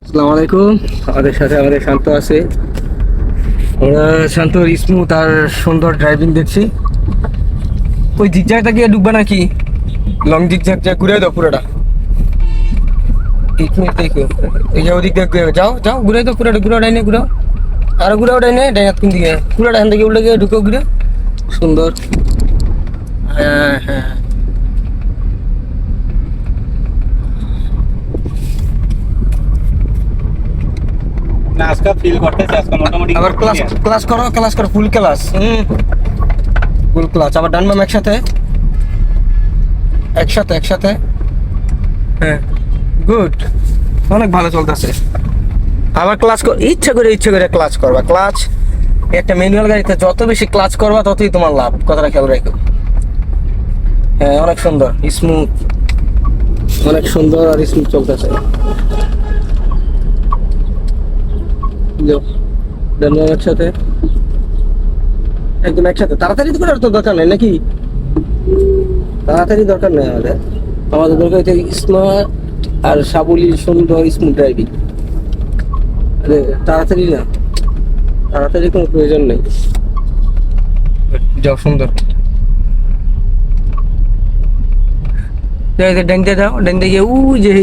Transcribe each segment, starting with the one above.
আসসালামু আলাইকুম। আমাদের সাথে আমাদের শান্ত আছে। আমরা শান্তর স্মুথ আর সুন্দর ড্রাইভিং দেখছি। ওই জিগজ্যাগটা গিয়ে ডুববা নাকি? লং জিগজ্যাগ যা ঘুরে দাও পুরোটা। দেখো এই যে ওদিক দিয়ে যাও যাও ঘুরে দাও পুরোটা, ঘুরাও ডাইনে ঘুরাও, আরো ঘুরাও ডাইনে ডাইনে কোন দিকে পুরোটা এখান থেকে উল্টে গিয়ে ঢুকো ঘুরে। সুন্দর। হ্যাঁ হ্যাঁ না আজকে ফিল করতেছে আজকে মোটামুটি আবার ক্লাস ক্লাস করো ফুল ক্লাস। ফুল ক্লাস আবার ডান বাম একসাথে একসাথে একসাথে। হ্যাঁ গুড, অনেক ভালো চলতেছে। আবার ক্লাচ ইচ্ছা করে ক্লাচ করবা। ক্লাচ একটা ম্যানুয়াল গাড়িতে যত বেশি ক্লাচ করবা ততই তোমার লাভ, কথাটা খেয়াল রাখো। হ্যাঁ অনেক সুন্দর স্মুথ, অনেক সুন্দর আর স্মুথ চলতেছে। ডান বাম একসাথে, একদম একসাথে। তাড়াতাড়ি তো করার তো দরকার নেই নাকি? তাড়াতাড়ি দরকার নেই আমাদের। আমাদের দরকার হচ্ছে স্মার্ট আর সাবলীল সুন্দর স্মুথ ড্রাইভিং। আরে তাড়াতাড়ি না, তাড়াতাড়ি কোনো প্রয়োজন নেই। যাও সুন্দর। ড্যাং দিয়ে যাও, ড্যাং দিয়ে গিয়ে ওই যে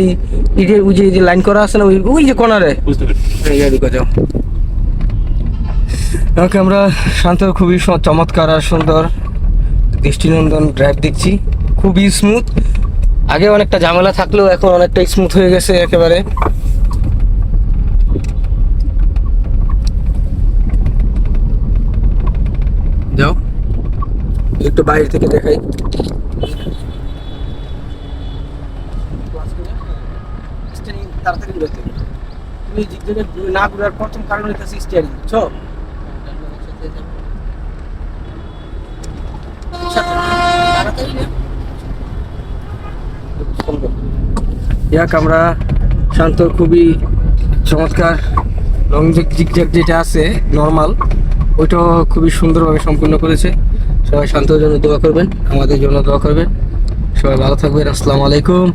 ইটের ওই যে লাইন করা আছে না, ওই যে কর্নারে বুঝতে পারছি। ঢুকে যাও। ওকে, আমরা শান্ত খুবই চমৎকার আর সুন্দর দৃষ্টিনন্দন ড্রাইভ দেখছি, খুবই স্মুথ। আগে অনেকটা ঝামেলা থাকলেও এখন অনেকটা স্মুথ হয়ে গেছে একেবারে। যাও একটু বাইরে থেকে দেখাই। তাড়াতাড়ি ঘুরাতে হবে। তুমি জিগজ্যাগে না ঘুরার প্রথম কারণ হচ্ছে স্টিয়ারিং, বুঝছো? আমরা শান্ত খুবই চমৎকার লং জিগজ্যাগ যেটা আছে নর্মাল, ওইটাও খুবই সুন্দরভাবে সম্পূর্ণ করেছে। সবাই শান্তর জন্য দোয়া করবেন, আমাদের জন্য দোয়া করবেন। সবাই ভালো থাকবেন। আসসালামু আলাইকুম।